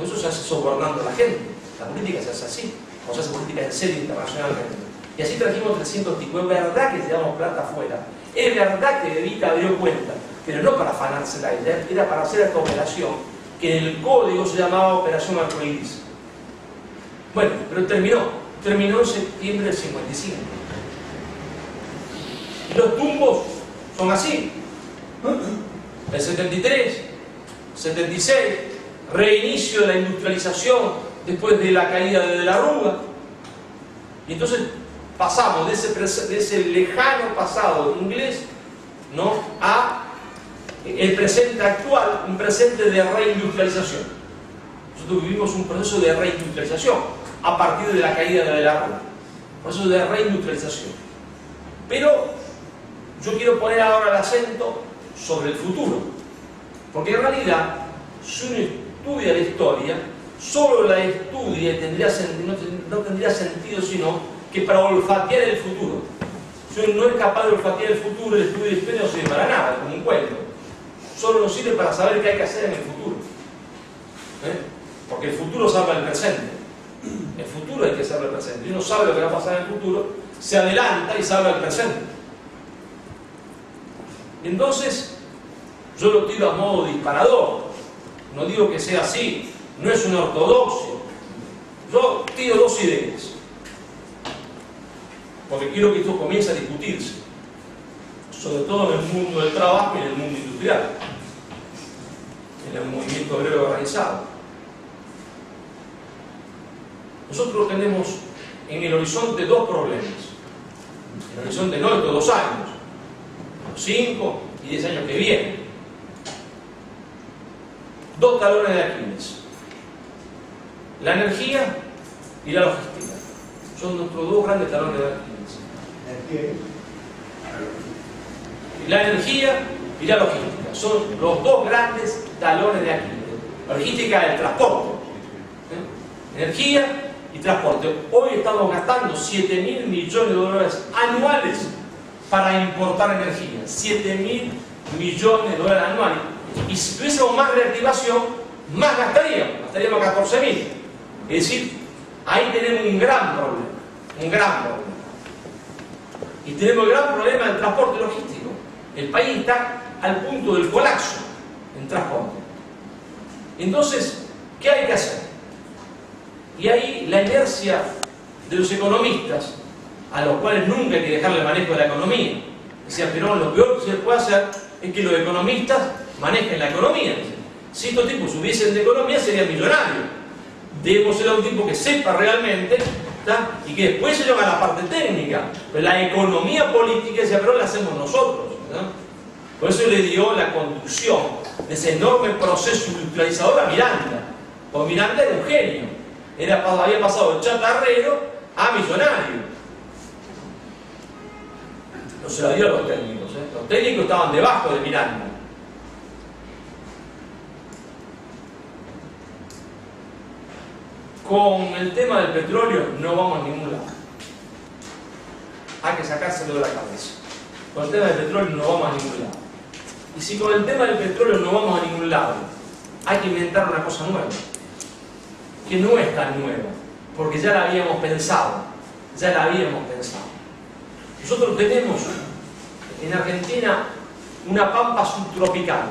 Eso se hace sobornando a la gente. La política se hace así, o se hace política en serio internacionalmente. Y así trajimos 300 tipos. Es verdad que llevamos plata afuera. Es verdad que Evita dio cuenta, pero no para afanarse la idea, era para hacer esta operación, que en el código se llamaba Operación Arcoíris. Bueno, pero terminó en septiembre del 55. Los tumbos son así. El 73, 76, reinicio de la industrialización después de la caída de la Rúa. Y entonces pasamos de ese lejano pasado inglés, ¿no?, a el presente actual, un presente de reindustrialización. Nosotros vivimos un proceso de reindustrialización a partir de la caída de la Rúa. Proceso de reindustrialización. Pero yo quiero poner ahora el acento sobre el futuro, porque en realidad, si uno estudia la historia, solo la estudia no tendría sentido sino que para olfatear el futuro. Si uno no es capaz de olfatear el futuro, el estudio de historia no sirve para nada, como un cuento. Solo nos sirve para saber qué hay que hacer en el futuro. Porque el futuro salva el presente. El futuro hay que salvar el presente. Y uno sabe lo que va a pasar en el futuro, se adelanta y salva el presente. Entonces, yo lo tiro a modo disparador. No digo que sea así, no es una ortodoxia. Yo tiro dos ideas, porque quiero que esto comience a discutirse, sobre todo en el mundo del trabajo y en el mundo industrial, en el movimiento obrero organizado. Nosotros tenemos en el horizonte dos problemas. En el horizonte no estos 2 años, los 5 y 10 años que vienen. 2 talones de Aquiles: la energía y la logística. Son nuestros 2 grandes talones de Aquiles. La energía y la logística son los 2 grandes talones de Aquiles. La logística es el transporte. Energía y transporte. Hoy estamos gastando $7.000 millones anuales para importar energía. $7.000 millones anuales. Y si tuviésemos más reactivación, más gastaríamos 14.000. Es decir, ahí tenemos un gran problema. Y tenemos el gran problema del transporte logístico. El país está al punto del colapso en transporte. Entonces, ¿qué hay que hacer? Y ahí la inercia de los economistas, a los cuales nunca hay que dejarle el manejo de la economía. Decía Perón, lo peor que se puede hacer es que los economistas manejen la economía. Si estos tipos hubiesen de economía, serían millonarios. Debemos ser un tipo que sepa realmente, ¿tá?, y que después se lleva a la parte técnica. Pero la economía política, decía Perón, la hacemos nosotros, ¿no? Por eso le dio la conducción de ese enorme proceso industrializador a Miranda. Porque Miranda era un genio. Había pasado de chatarrero a millonario. No se la dio a los técnicos. Los técnicos estaban debajo de Miranda. Con el tema del petróleo no vamos a ningún lado. Hay que sacárselo de la cabeza. Con el tema del petróleo no vamos a ningún lado. Y si con el tema del petróleo no vamos a ningún lado, hay que inventar una cosa nueva. Que no es tan nueva, porque ya la habíamos pensado. Nosotros tenemos en Argentina una pampa subtropical,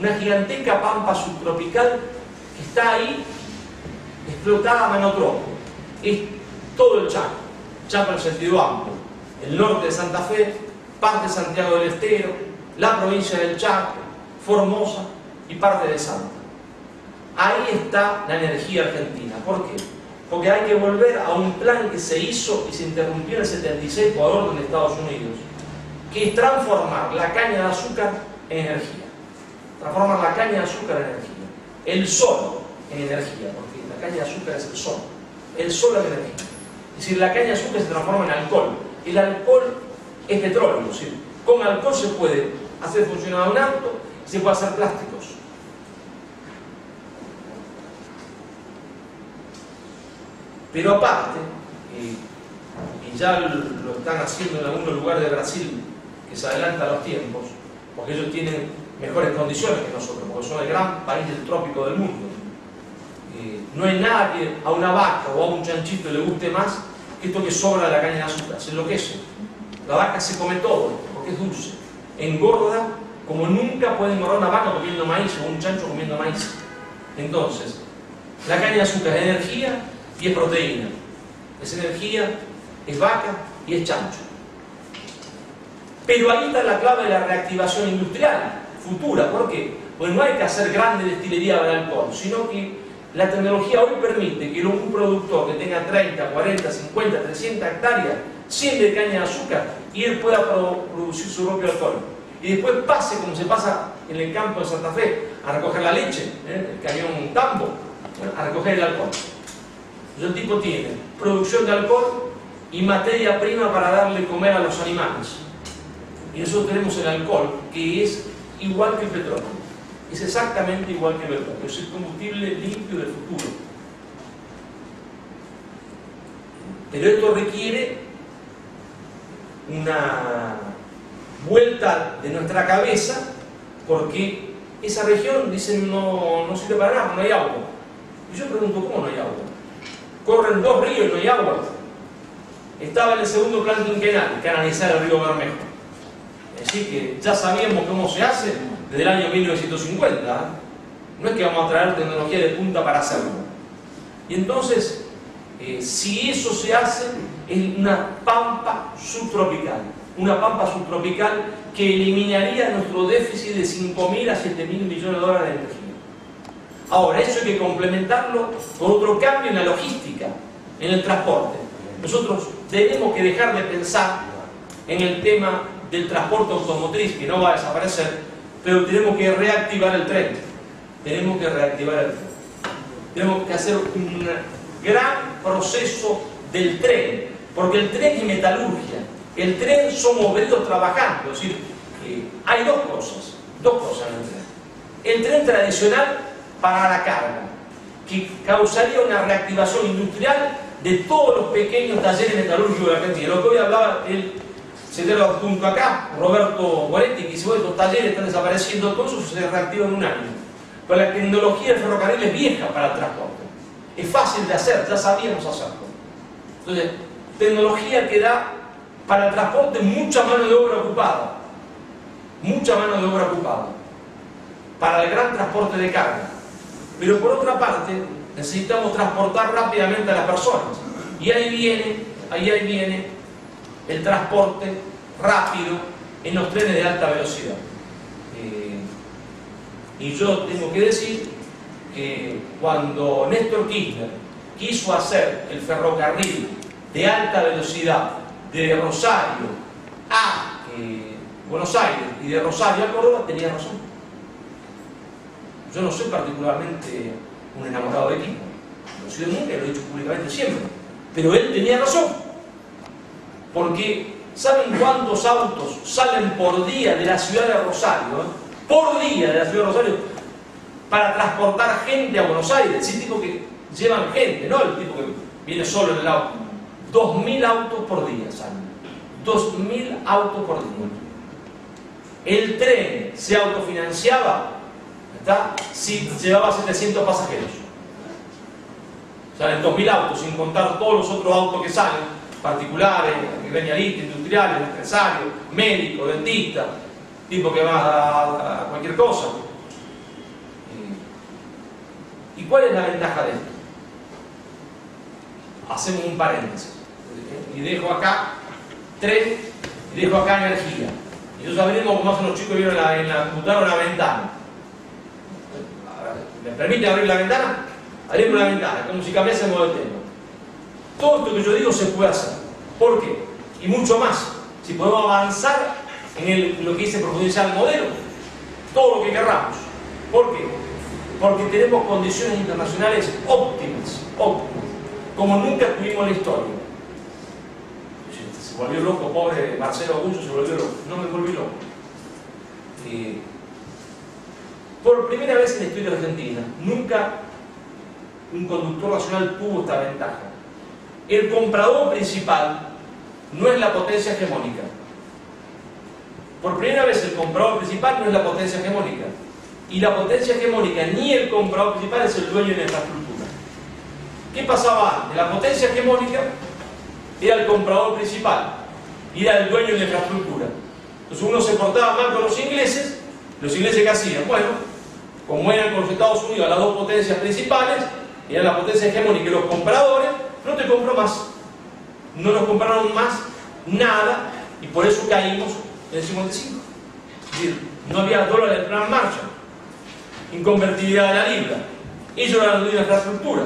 una gigantesca pampa subtropical que está ahí explotada a manotropo. Es todo el Chaco en sentido amplio, el norte de Santa Fe, parte de Santiago del Estero, la provincia del Chaco, Formosa y parte de Salta. Ahí está la energía argentina. ¿Por qué? Porque hay que volver a un plan que se hizo y se interrumpió en el 76 por orden de Estados Unidos, que es transformar la caña de azúcar en energía. Transformar la caña de azúcar en energía. El sol en energía, porque la caña de azúcar es el sol. El sol en energía. Es decir, la caña de azúcar se transforma en alcohol. El alcohol es petróleo. Es decir, con alcohol se puede hacer funcionar un auto y se puede hacer plásticos. Pero aparte, y ya lo están haciendo en algunos lugares de Brasil, que se adelantan a los tiempos, porque ellos tienen mejores condiciones que nosotros, porque son el gran país del trópico del mundo. No hay nada que a una vaca o a un chanchito le guste más que esto que sobra de la caña de azúcar, se enloquece. La vaca se come todo, porque es dulce. Engorda como nunca puede engordar una vaca comiendo maíz o un chancho comiendo maíz. Entonces, la caña de azúcar es energía y es proteína. Es energía, es vaca y es chancho. Pero ahí está la clave de la reactivación industrial futura. ¿Por qué? Pues no hay que hacer grande destilería del alcohol, sino que la tecnología hoy permite que un productor que tenga 30, 40, 50, 300 hectáreas, siembre de caña de azúcar y él pueda producir su propio alcohol. Y después pase, como se pasa en el campo de Santa Fe, a recoger la leche, el camión tambo, a recoger el alcohol. Entonces el tipo tiene producción de alcohol y materia prima para darle comer a los animales. Y nosotros tenemos el alcohol, que es igual que el petróleo. Es exactamente igual que el petróleo. Es el combustible limpio del futuro. Pero esto requiere una vuelta de nuestra cabeza, porque esa región, dicen, no sirve para nada, no hay agua. Y yo pregunto, ¿cómo no hay agua? Corren 2 ríos y no hay agua. Estaba en el segundo plan quinquenal, canalizar el río Bermejo. Es decir, que ya sabíamos cómo se hace desde el año 1950. No es que vamos a traer tecnología de punta para hacerlo. Y entonces, si eso se hace, es una pampa subtropical. Una pampa subtropical que eliminaría nuestro déficit de 5.000 a 7.000 millones de dólares de energía. Ahora, eso hay que complementarlo con otro cambio en la logística, en el transporte. Nosotros tenemos que dejar de pensar en el tema del transporte automotriz, que no va a desaparecer, pero tenemos que reactivar el tren. Tenemos que reactivar el tren. Tenemos que hacer un gran proceso del tren, porque el tren es metalurgia. El tren son obreros trabajando. Es decir, hay dos cosas en el tren. El tren tradicional para la carga, que causaría una reactivación industrial de todos los pequeños talleres metalúrgicos de la Argentina. Lo que hoy hablaba el secretario adjunto acá, Roberto Guaretti, que dice, bueno, estos talleres están desapareciendo, todo eso se reactiva en un año. Pero la tecnología del ferrocarril es vieja para el transporte. Es fácil de hacer, ya sabíamos hacerlo. Entonces, tecnología que da para el transporte mucha mano de obra ocupada. Mucha mano de obra ocupada. Para el gran transporte de carga. Pero por otra parte, necesitamos transportar rápidamente a las personas. Y ahí viene el transporte rápido en los trenes de alta velocidad. Y yo tengo que decir que cuando Néstor Kirchner quiso hacer el ferrocarril de alta velocidad de Rosario a Buenos Aires y de Rosario a Córdoba, tenía razón. Yo no soy particularmente un enamorado de Kirchner, no he sido nunca, lo he dicho públicamente siempre, pero él tenía razón, porque ¿saben cuántos autos salen por día de la ciudad de Rosario? Por día de la ciudad de Rosario, para transportar gente a Buenos Aires. Sí, tipo que llevan gente, no el tipo que viene solo en el auto. 2.000 autos por día salen. 2.000 autos por día. El tren se autofinanciaba, ¿está? Si llevaba 700 pasajeros. Salen 2.000 autos, sin contar todos los otros autos que salen, particulares, gremialistas, industriales, empresarios, médicos, dentistas, tipo que va a cualquier cosa. ¿Y cuál es la ventaja de esto? Hacemos un paréntesis. Y dejo acá tren, y dejo acá energía. Y nosotros abrimos, como hacen los chicos, vieron en la computadora una ventana. ¿Me permite abrir la ventana? Abrimos la ventana, como si cambiásemos de tema. Todo esto que yo digo se puede hacer. ¿Por qué? Y mucho más. Si podemos avanzar en lo que dice profundizar el modelo, todo lo que querramos. ¿Por qué? Porque tenemos condiciones internacionales óptimas, como nunca tuvimos en la historia. Se volvió loco, pobre Marcelo Agullo se volvió loco. No me volví loco. Por primera vez en la historia argentina, nunca un conductor nacional tuvo esta ventaja. El comprador principal no es la potencia hegemónica. Por primera vez el comprador principal no es la potencia hegemónica. Y la potencia hegemónica ni el comprador principal es el dueño de la infraestructura. ¿Qué pasaba antes? La potencia hegemónica era el comprador principal y era el dueño de la infraestructura. Entonces uno se portaba mal con los ingleses ¿qué hacían? Bueno, como eran con los Estados Unidos las dos potencias principales, eran la potencia hegemónica y los compradores, no te compró más. No nos compraron más nada y por eso caímos en el 55. Es decir, no había dólar del plan Marshall, inconvertibilidad de la libra. Ellos eran los de infraestructura.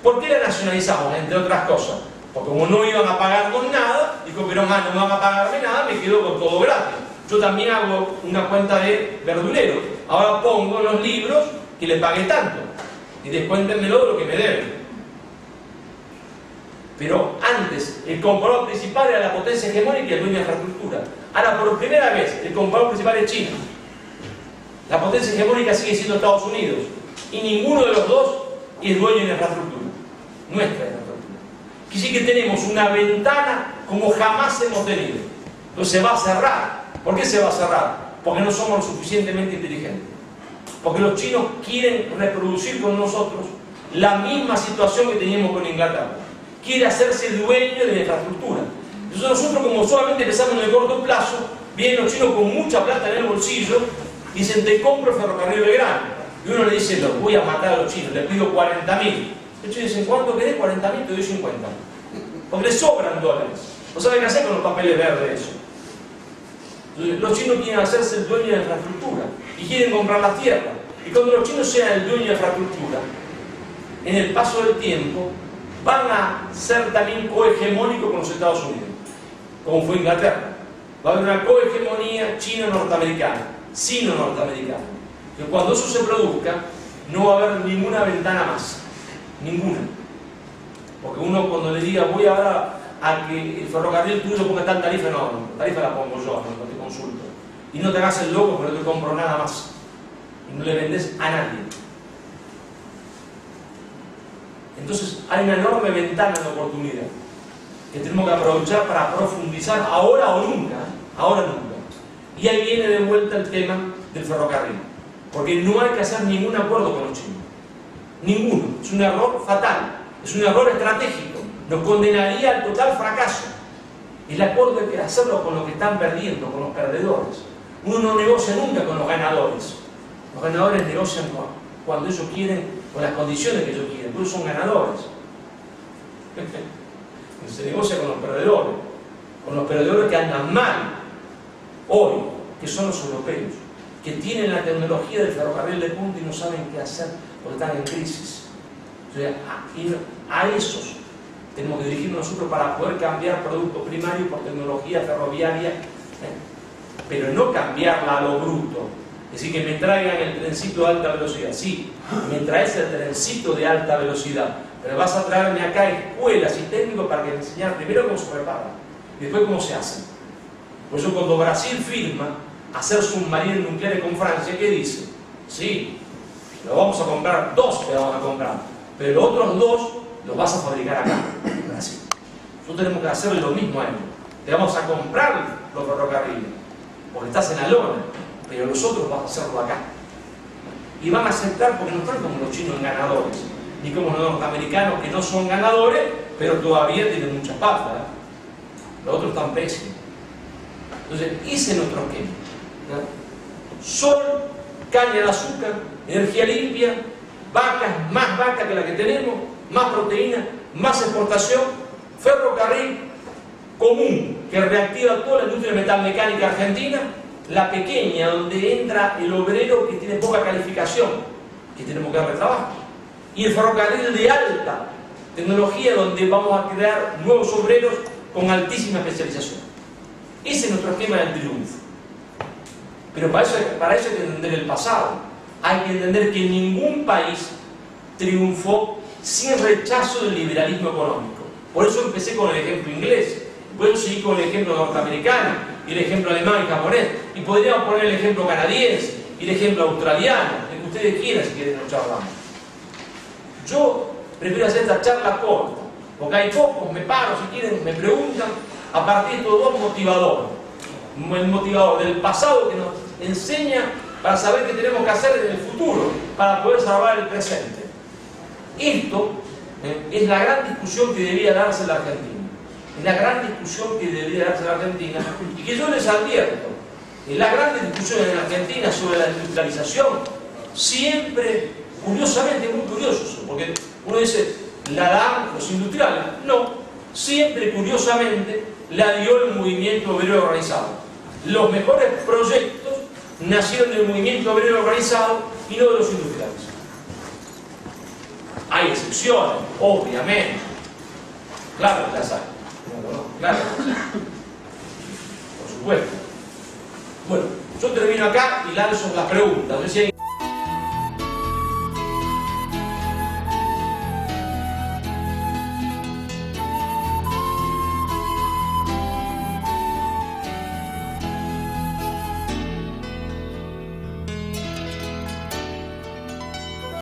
¿Por qué la nacionalizamos? Entre otras cosas. Porque como no iban a pagar con nada, dijo que no van a pagarme nada, me quedo con todo gratis. Yo también hago una cuenta de verdulero. Ahora pongo en los libros que le pagué tanto. Y descuéntenmelo de lo que me deben. Pero antes, el comprador principal era la potencia hegemónica y el dueño de infraestructura. Ahora, por primera vez, el comprador principal es China. La potencia hegemónica sigue siendo Estados Unidos. Y ninguno de los dos es dueño de infraestructura. Nuestra infraestructura. Quiere decir que tenemos una ventana como jamás hemos tenido. Entonces se va a cerrar. ¿Por qué se va a cerrar? Porque no somos lo suficientemente inteligentes. Porque los chinos quieren reproducir con nosotros la misma situación que teníamos con Inglaterra. Quiere hacerse dueño de la infraestructura. Entonces nosotros, como solamente pensamos en el corto plazo, vienen los chinos con mucha plata en el bolsillo y dicen, te compro el ferrocarril Belgrano. Y uno le dice, los voy a matar a los chinos, le pido 40.000. Los chinos dicen, ¿cuánto querés? 40.000, te doy 50. Porque les sobran dólares. No saben qué hacer con los papeles verdes eso. Entonces, los chinos quieren hacerse el dueño de la infraestructura y quieren comprar las tierras. Y cuando los chinos sean el dueño de la infraestructura, en el paso del tiempo, van a ser también cohegemónicos con los Estados Unidos, como fue Inglaterra. Va a haber una cohegemonía chino-norteamericana, sino-norteamericana. Que cuando eso se produzca, no va a haber ninguna ventana más. Ninguna. Porque uno cuando le diga, voy ahora a que el ferrocarril tuyo ponga tal tarifa, no, la tarifa la pongo yo, no te consulto. Y no te hagas el loco, pero no te compro nada más. Y no le vendes a nadie. Entonces hay una enorme ventana de oportunidad que tenemos que aprovechar para profundizar ahora o nunca, ahora o nunca. Y ahí viene de vuelta el tema del ferrocarril, porque no hay que hacer ningún acuerdo con los chinos, ninguno. Es un error fatal, es un error estratégico, nos condenaría al total fracaso. El acuerdo hay que hacerlo con los que están perdiendo, con los perdedores. Uno no negocia nunca con los ganadores. Los ganadores negocian cuando ellos quieren, con las condiciones que ellos quieren, porque son ganadores. Se negocia con los perdedores que andan mal hoy, que son los europeos, que tienen la tecnología del ferrocarril de punta y no saben qué hacer porque están en crisis. O sea, a esos tenemos que dirigirnos nosotros para poder cambiar producto primario por tecnología ferroviaria, pero no cambiarla a lo bruto. Es decir, que me traigan el trencito de alta velocidad. Sí, me traes el trencito de alta velocidad, pero vas a traerme acá escuelas y técnicos para que me enseñar primero cómo se prepara y después cómo se hace. Por eso cuando Brasil firma hacer submarinos nucleares con Francia, ¿qué dice? Sí, lo vamos a comprar, 2 te vamos a comprar, pero los otros 2 los vas a fabricar acá, en Brasil. Nosotros tenemos que hacer lo mismo a ellos. Te vamos a comprar los ferrocarriles, porque estás en la lona, pero los otros vas a hacerlo acá. Y van a aceptar porque no están como los chinos ganadores, ni como los norteamericanos que no son ganadores, pero todavía tienen mucha pata. Los otros están pésimos. Entonces, ese es nuestro esquema. Sol, caña de azúcar, energía limpia, vacas, más vacas que la que tenemos, más proteína, más exportación, ferrocarril común que reactiva toda la industria metalmecánica argentina, la pequeña donde entra el obrero que tiene poca calificación, que tenemos que darle trabajo, y el ferrocarril de alta tecnología donde vamos a crear nuevos obreros con altísima especialización. Ese es nuestro esquema del triunfo. Pero para eso hay que entender el pasado. Hay que entender que ningún país triunfó sin rechazo del liberalismo económico. Por eso empecé con el ejemplo inglés, por eso seguí con el ejemplo norteamericano, y el ejemplo alemán y japonés, y podríamos poner el ejemplo canadiense, y el ejemplo australiano, el que ustedes quieran si quieren nos charlamos. Yo prefiero hacer esta charla corta, porque hay pocos, me paro si quieren, me preguntan, a partir de estos 2 motivadores. El motivador del pasado que nos enseña para saber qué tenemos que hacer en el futuro, para poder salvar el presente. Esto es la gran discusión que debería darse en la Argentina. Es la gran discusión que debería darse en la Argentina, y que yo les advierto, las grandes discusiones en la Argentina sobre la industrialización, siempre, curiosamente, muy curiosos, porque uno dice, la dan los industriales. No, siempre, curiosamente, la dio el movimiento obrero organizado. Los mejores proyectos nacieron del movimiento obrero organizado y no de los industriales. Hay excepciones, obviamente. Claro que las hay. Claro. Por supuesto. Bueno, yo termino acá y lanzo las preguntas. No sé si hay...